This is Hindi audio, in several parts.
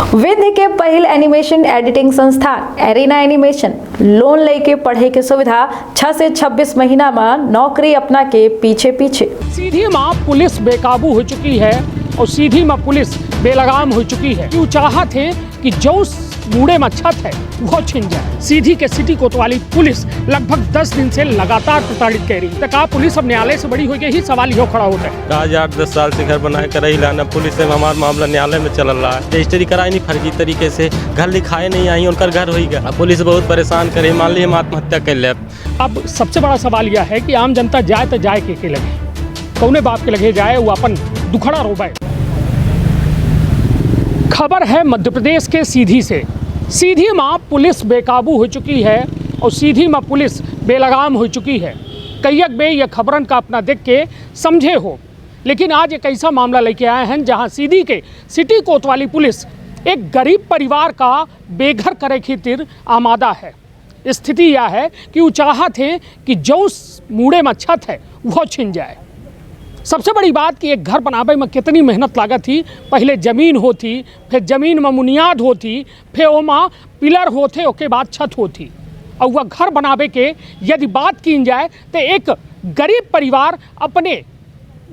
विंध्य के पहिल एनिमेशन एडिटिंग संस्थान एरिना एनिमेशन लोन लेके पढ़े के सुविधा 6 से 26 महीना में नौकरी अपना के पीछे सीधी माँ पुलिस बेकाबू हो चुकी है और सीधी माँ पुलिस बेलगाम हो चुकी है। क्यों चाहत है कि जो मूड़े में छत है वो छिन जाए। सीधी के सिटी कोतवाली पुलिस लगभग 10 दिन से लगातार प्रताड़ित कर रही है। कहा पुलिस अब न्यायालय से बड़ी हो गई ही सवाल यो खड़ा होता है। आज 8-10 साल से घर बनाए कर रही लाना पुलिस से हमारा मामला न्यायालय में चल रहा है। रजिस्ट्री कराई नहीं फर्जी तरीके से, घर लिखाए नहीं आई, उनका घर हो गया। पुलिस बहुत परेशान करे, मान ली हम आत्महत्या कर ले। अब सबसे बड़ा सवाल यह है कि आम जनता जाए तो जाए के लगे, कौने बाप के लगे जाए, वो अपन दुखड़ा रोबाए। खबर है मध्य प्रदेश के सीधी से। सीधी माँ पुलिस बेकाबू हो चुकी है और सीधी माँ पुलिस बेलगाम हो चुकी है। कईयक बे ये खबरन का अपना देख के समझे हो, लेकिन आज एक ऐसा मामला लेके आए हैं जहां सीधी के सिटी कोतवाली पुलिस एक गरीब परिवार का बेघर करे खातिर आमादा है। स्थिति यह है कि वो चाहत है कि जो मूड़े में छत है वो छिन जाए। सबसे बड़ी बात कि एक घर बनावे में कितनी मेहनत लागत थी। पहले ज़मीन होती, फिर ज़मीन में बुनियाद होती, फिर ओमा पिलर होते, उसके बाद छत होती। और वह घर बनावे के यदि बात की जाए तो एक गरीब परिवार अपने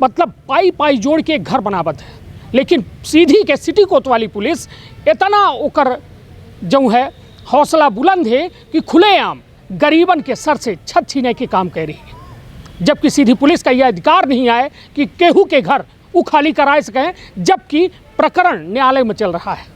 मतलब पाई जोड़ के एक घर बनावत है। लेकिन सीधी के सिटी कोतवाली पुलिस इतना ओकर जो है हौसला बुलंद है कि खुलेआम गरीबन के सर से छत छीने के काम कर रही है। जबकि सीधी पुलिस का यह अधिकार नहीं आए कि केहू के घर वो खाली कराए सकें, जबकि प्रकरण न्यायालय में चल रहा है।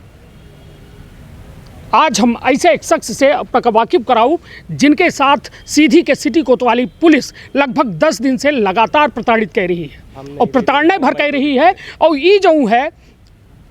आज हम ऐसे एक शख्स से अपना वाकिफ कराऊं जिनके साथ सीधी के सिटी कोतवाली पुलिस लगभग 10 दिन से लगातार प्रताड़ित कर रही है और प्रताड़ना भर कर रही है। और ये जो है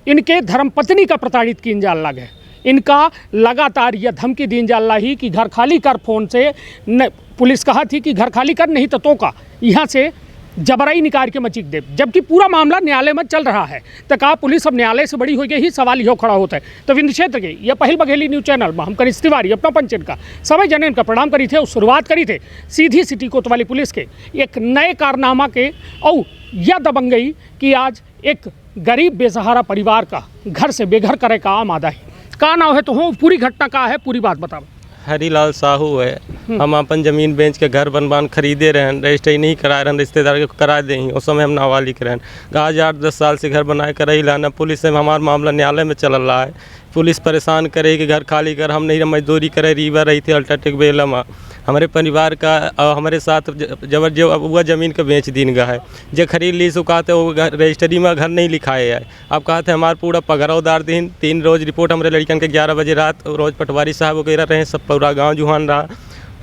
इनके धर्मपत्नी का प्रताड़ित की जाल लग है। इनका लगातार यह धमकी दी जाल रही कि घर खाली कर, फोन से न पुलिस कहा थी कि घर खाली कर, नहीं तो का यहाँ से जबराई निकाल के मचिक दे। जबकि पूरा मामला न्यायालय में चल रहा है। तो कहा पुलिस अब न्यायालय से बड़ी हो गई ही सवाल यो खड़ा होता है। तो विंध्य क्षेत्र के यह पहल बघेली न्यूज चैनल में हम कनिष्ठ तिवारी अपना पंचन का सभी जन का प्रणाम करी थे और शुरुआत करी थे सीधी सिटी कोतवाली पुलिस के एक नए कारनामा के। और यह दबंगई कि आज एक गरीब बेसहारा परिवार का घर से बेघर करे का आमादा है। का नाम है तो हो, पूरी घटना का है, पूरी बात बताओ। हरीलाल साहू है। हम अपन जमीन बेच के घर बनबान खरीदे रहन, रजिस्ट्री नहीं कराए रहन, रिश्तेदार के करा दे। उस समय हम नाबालिग रहन। आज 8-10 साल से घर बनाए कर रही लाना पुलिस से हमारा मामला न्यायालय में चल रहा है। पुलिस परेशान करे कि घर खाली कर, हम नहीं मजदूरी करे, रीवा रही थी अल्ट्राटेक बेला में। हमारे परिवार का हमारे साथ जबर जो अब वह ज़मीन का बेच दिन गया है। जो खरीद ली सो कहते वो रजिस्ट्री में घर नहीं लिखाए है। अब कहते हमारे पूरा पगरौदार दिन 3 रोज़ रिपोर्ट हमारे लड़कन के 11 बजे रात रोज़ पटवारी साहब वगैरह रहे, सब पूरा गाँव जुहान रहा।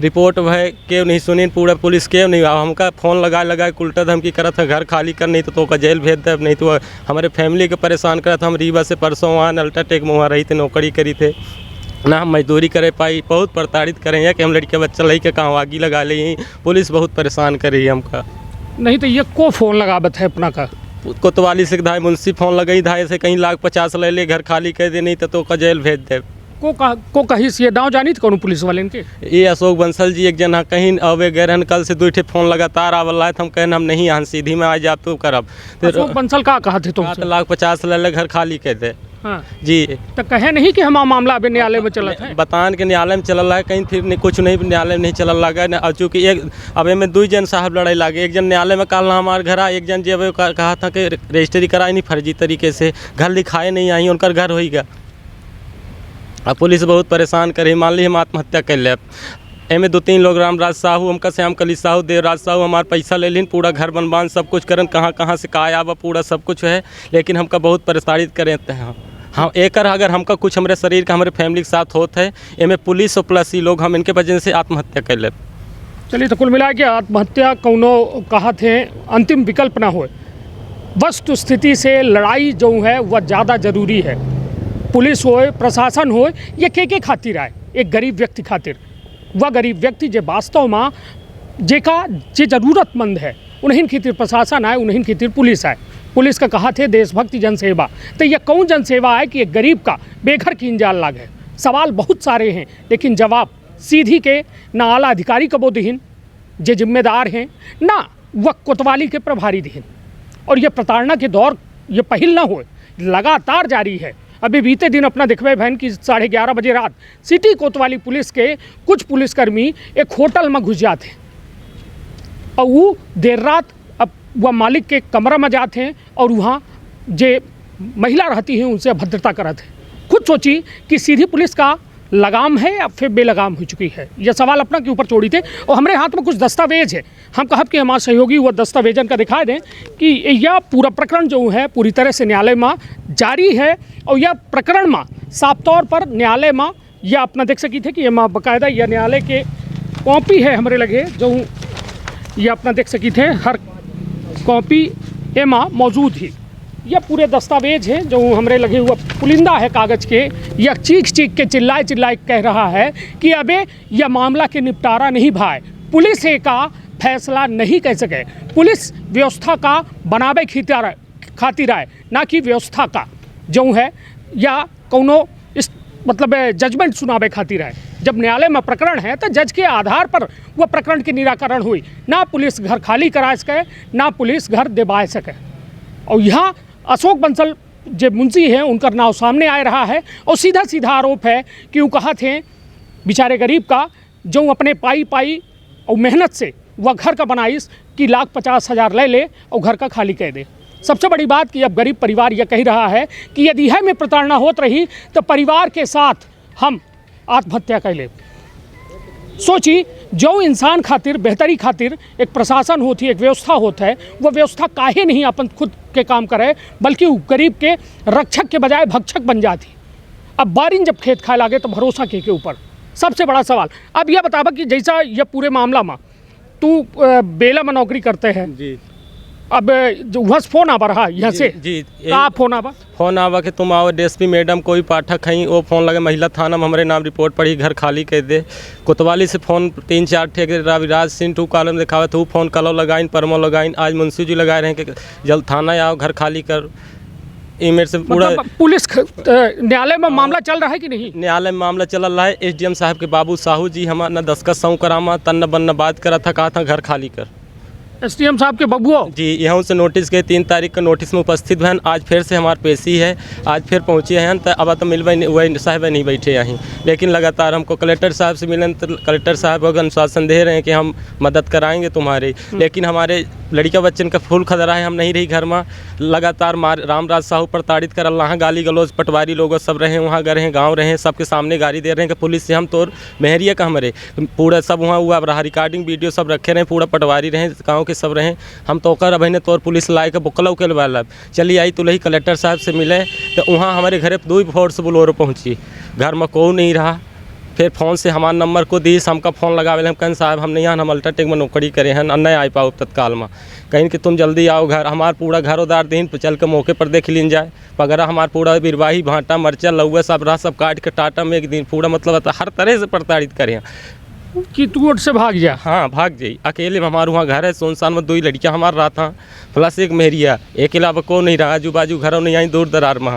रिपोर्ट है क्यों नहीं सुनी, पूरा पुलिस क्यों नहीं। हमका फ़ोन लगा उल्टा धमकी करा था घर खाली कर, नहीं तो का जेल भेज दे, नहीं तो हमारे फैमिली के परेशान करा था। हम रीवा से परसों वहाँ अल्ट्राटेक में वहाँ रही थे, नौकरी करी थे ना, हम मजदूरी करे पाई। बहुत प्रताड़ित करें हैं कि हम लड़के बच्चा लई के कहाँ आगी लगा ली। पुलिस बहुत परेशान कर रही है हमका। नहीं तो ये को फ़ोन लगावत है अपना का कोतवाली से धाय मुंशी फ़ोन लगाई धाय से कहीं 1,50,000 ले ले, घर खाली कर दे, नहीं तो का जेल भेज दे। को कहीं से दाव जानी थी कौन पुलिस वाले इनके? ये अशोक बंसल जी एक जना कहीं अवे गए रहन, कल से 2 ठे फ़ोन लगातार आवल है। हम कहन हम नहीं यहाँ सीधी में आ जा तो करब। अशोक बंसल का कहा थे तुम? 1,50,000 ले घर खाली कर दे। हाँ जी, तो कहे नहीं कि हमारा मामला अभी न्यायालय में चला है? बतान के न्यायालय में चल रहा है, कहीं फिर कुछ नहीं न्यायालय में नहीं चल रहा है। चूँकि एक अब में 2 जन साहब लड़ाई लागे। एक जन न्यायालय में कल हमारे घर आ, एक जन जो कहा था कि रजिस्ट्री कराई नहीं फर्जी तरीके से, घर लिखाए नहीं आई, उनका घर हो गया। अब पुलिस बहुत परेशान करे, मान ली हम आत्महत्या कर ले। एमे 2-3 लोग रामराज साहू, हमका श्याम कली साहू, देवराज साहू हमारे पैसा ले लिन, पूरा घर बनबान सब कुछ करन, कहाँ से का आवा पूरा सब कुछ है। लेकिन हमका बहुत परेशानित करे हैं। हाँ एक अगर हमका कुछ हमारे शरीर का हमारे फैमिली के साथ होता है, एमे पुलिस और प्लस ही लोग हम इनके वजह से आत्महत्या कर ले। चलिए, तो कुल मिला के आत्महत्या कौनो कहा थे अंतिम विकल्प ना हो। वस्तु स्थिति से लड़ाई जो है वह ज़्यादा ज़रूरी है। पुलिस हो, प्रशासन हो, ये के खातिर आए, एक गरीब व्यक्ति खातिर। वह गरीब व्यक्ति जो वास्तव में जेका जे ज़रूरतमंद है उन्हीं खातिर प्रशासन आए, उन्हीं खातिर पुलिस आए। पुलिस का कहा थे देशभक्ति जनसेवा। तो यह कौन जनसेवा है कि एक गरीब का बेघर की इंजाल लाग है? सवाल बहुत सारे हैं, लेकिन जवाब सीधी के ना आला अधिकारी कबो दिहिन जे जिम्मेदार हैं, ना वह कोतवाली के प्रभारी दिहिन। और यह प्रताड़ना के दौर ये पहल ना हो, लगातार जारी है। अभी बीते दिन अपना देखबे बहन की 11:30 बजे रात सिटी कोतवाली पुलिस के कुछ पुलिसकर्मी एक होटल में घुस जाते और वो देर रात अब वह मालिक के कमरा में जाते हैं और वहाँ जे महिला रहती हैं उनसे अभद्रता करते हैं। खुद सोची कि सीधी पुलिस का लगाम है या फिर बेलगाम हो चुकी है। यह सवाल अपना के ऊपर छोड़ी थे और हमारे हाथ में कुछ दस्तावेज है। हम कहब कि हमारे सहयोगी वो दस्तावेजन का दिखा दें कि यह पूरा प्रकरण जो है पूरी तरह से न्यायालय में जारी है और यह प्रकरण में साफ तौर पर न्यायालय में यह अपना देख सकी थे कि यह बाकायदा यह न्यायालय के कॉपी है हमारे लगे जो यह अपना देख सकी थे हर कॉपी एमा मौजूद ही। यह पूरे दस्तावेज हैं जो हमारे लगे हुआ पुलिंदा है कागज़ के। यह चीख के चिल्लाए कह रहा है कि अबे यह मामला के निपटारा नहीं भाई, पुलिस का फैसला नहीं कह सके, पुलिस व्यवस्था का बनावे खातिर है ना कि व्यवस्था का जो है या कोनो इस मतलब जजमेंट सुनावे खातिर है। जब न्यायालय में प्रकरण है तो जज के आधार पर वह प्रकरण के निराकरण हुई, ना पुलिस घर खाली करा सके ना पुलिस घर दिवा सके। और यहाँ अशोक बंसल जो मुंशी हैं उनका नाव सामने आ रहा है और सीधा आरोप है कि वो कहा थे बेचारे गरीब का जो अपने पाई और मेहनत से वह घर का बनाइस कि 1,50,000 ले और घर का खाली कह दे। सबसे बड़ी बात कि अब गरीब परिवार यह कह रहा है कि यदि है में प्रताड़ना होत रही तो परिवार के साथ हम आत्महत्या कर ले। सोची जो इंसान खातिर बेहतरी खातिर एक प्रशासन होती है, एक व्यवस्था होता है, वह व्यवस्था काहे नहीं अपन खुद के काम करे बल्कि गरीब के रक्षक के बजाय भक्षक बन जाती। अब बारिन जब खेत खाए लागे तो भरोसा के ऊपर सबसे बड़ा सवाल। अब यह बतावा कि जैसा यह पूरे मामला में तू बेला में नौकरी करते हैं जी, अब जो वहाँ से फोन आवा रहा यहाँ से जी का फोन आवा कि तुम आओ डीएसपी मैडम कोई पाठक हैं वो फ़ोन लगे महिला थाना में हमारे नाम रिपोर्ट पड़ी घर खाली कर दे। कोतवाली से फ़ोन 3-4 ठेके रविराज सिंह 2 कॉलम दिखावे तो फ़ोन कलो लगाइन परमो लगाइन। आज मुंशी जी लगाए रहे कि जल्द थाना आओ घर खाली कर। ये मेरे से पूरा मतलब पुलिस न्यायालय में मामला चल रहा है कि नहीं? न्यायालय में मामला चल रहा है। एसडीएम साहब के बाबू साहू जी हमारा न दस्खत सऊ करामा तन न बन बात करा था, कहा था घर खाली कर। एसडीएम साहब के बबुआ जी यहाँ से नोटिस गए 3 तारीख का नोटिस में उपस्थित हैं। आज फिर से हमारे पेशी है, आज फिर पहुँचे हैं तो अब तो मिलवा वही साहब नहीं बैठे यहीं, लेकिन लगातार हमको कलेक्टर साहब से मिलन तो कलेक्टर साहब अगर अनुशासन दे रहे हैं कि हम मदद कराएंगे तुम्हारी, लेकिन हमारे लड़का बच्चन का फूल खतरा है। हम नहीं रही घर में, लगातार रामराज साहू प्रताड़ित कर अल्लाह गाली गलौज पटवारी लोग सब रहे वहाँ गए हैं, गाँव रहे सबके सामने गाड़ी दे रहे हैं कि पुलिस से हम तोर मेहरिया का हमारे पूरा सब वहाँ हुआ रहा, रिकॉर्डिंग वीडियो सब रखे रहे, पूरा पटवारी रहे गाँव के सब रहे। हम तो कर अब ने तोर पुलिस लाए के बुकलौ के वाला चली आई तो लही कलेक्टर साहब से मिले तो वहाँ हमारे घरे 2 फोर्स बोलोरो पहुँची, घर में कोई नहीं रहा। फिर फ़ोन से हमारे नंबर को दी, हमका फ़ोन लगावे हम कहें साहब हम नहीं यहाँ हम अल्ट्राटेक में नौकरी करे हैं नहीं आ पाओ तत्काल में, कहीं कि तुम जल्दी आओ घर। हमार पूरा घर उधार दिन तो चल के मौके पर देख लीन जाए पगरा हमार पूरा बिरवाही भाटा मरचा लौआ सब रहा सब काट के टाटा में एक दिन पूरा मतलब हर तरह से प्रताड़ित करें कि तू से भाग जा। हाँ भाग जाई अकेले में। हमारे वहाँ घर है सोनसान में 2 ही लड़कियाँ हमारे रहा था प्लस एक मेहरिया, एक अलावा को नहीं रहा, आजू बाजू घरों नहीं आई दूर दरार में।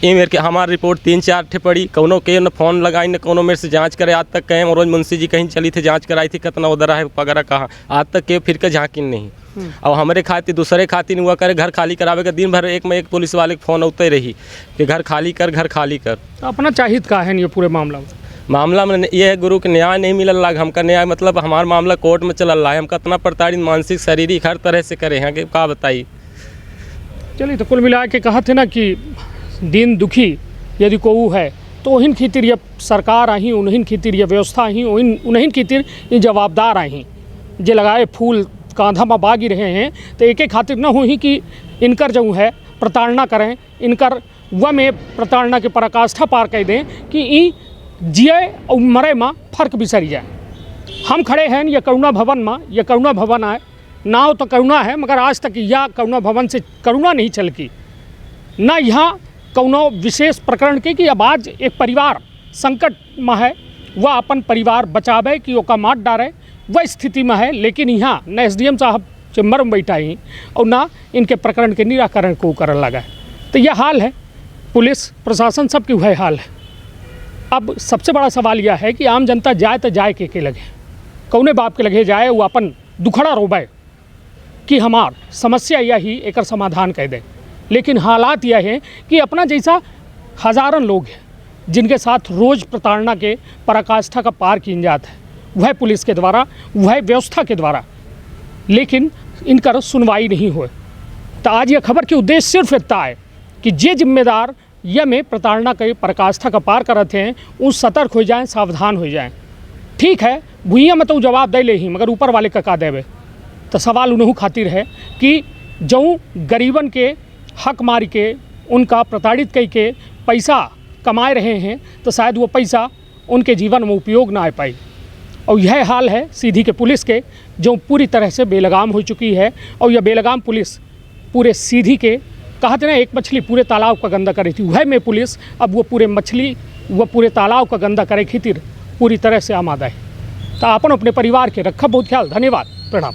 ये मेरे के हमारी रिपोर्ट 3-4 ठे पड़ी, कोनो के न फ़ोन लगाई न कोनो मेरे से जांच करे आज तक कहें। रोज मुंशी जी कहीं चली थी जांच कराई थी कितना उधर है वगैरह कहाँ, आज तक के फिर के झाँकिन नहीं। और हमारे खातिर दूसरे खातिर हुआ करे घर खाली करावे का दिन भर एक में एक पुलिस वाले फ़ोन उतरे रही कि घर खाली कर घर खाली कर। तो अपना चाहित का है ये पूरे मामला में ये है गुरु के न्याय नहीं मिलल लाग हमका न्याय मतलब हमारा मामला कोर्ट में चल रहा है। हम कितना प्रताड़ित मानसिक शारीरिक हर तरह से करे हैं कि क्या बताइए। चलिए तो कुल मिला के कहा थे ना कि दिन दुखी यदि कोऊ है तो उन्हीं खीतिर ये सरकार आई, उन्हीं खीतिर ये व्यवस्था आई, उन्हीं खीतिर ये जवाबदार आई जे लगाए फूल कांधा में बागी रहे हैं। तो एक खातिर न हुई कि इनकर जो है प्रताड़ना करें, इनकर वह में प्रताड़ना के पराकाष्ठा पार कर दें कि ई जिए और मरे में फ़र्क बिसरी जाए। हम खड़े हैं ये करुणा भवन में, ये करुणा भवन है नाव तो करुणा है मगर आज तक यह करुणा भवन से करुणा नहीं छलकी, न यहाँ कौनो विशेष प्रकरण के कि अब आज एक परिवार संकट में है, वह अपन परिवार बचावे कि ओका मार डारे वह स्थिति में है। लेकिन यहाँ न एसडीएम साहब चेम्बर में बैठा ही और ना इनके प्रकरण के निराकरण को करने लगा है। तो यह हाल है, पुलिस प्रशासन सबकी वह हाल है। अब सबसे बड़ा सवाल यह है कि आम जनता जाए तो जाए के लगे, कौने बाप के लगे जाए वो अपन दुखड़ा रोबे कि हमार समस्या यही एक समाधान कह दे। लेकिन हालात यह है कि अपना जैसा हज़ारों लोग हैं जिनके साथ रोज़ प्रताड़ना के पराकाष्ठा का पार किया जाता है, वह पुलिस के द्वारा, वह व्यवस्था के द्वारा, लेकिन इनका सुनवाई नहीं हुए। तो आज यह खबर के उद्देश्य सिर्फ इतना है कि जे जिम्मेदार यह में प्रताड़ना के पराकाष्ठा का पार करते हैं उन सतर्क हो जाएं, सावधान हो जाएं। ठीक है, भूइया में तो जवाब दे ले ही, मगर ऊपर वाले का देवे। तो सवाल उन्हों खातिर है कि जो गरीबन के हक मारी के उनका प्रताड़ित कई के पैसा कमाए रहे हैं, तो शायद वो पैसा उनके जीवन में उपयोग ना आ पाई। और यह हाल है सीधी के पुलिस के, जो पूरी तरह से बेलगाम हो चुकी है। और यह बेलगाम पुलिस पूरे सीधी के कहते ना, एक मछली पूरे तालाब का गंदा करे थी, वह में पुलिस अब वो पूरे मछली वो पूरे तालाब का गंदा करे खातिर पूरी तरह से आमादा है। तो अपन अपने परिवार के रखा बहुत ख्याल। धन्यवाद, प्रणाम।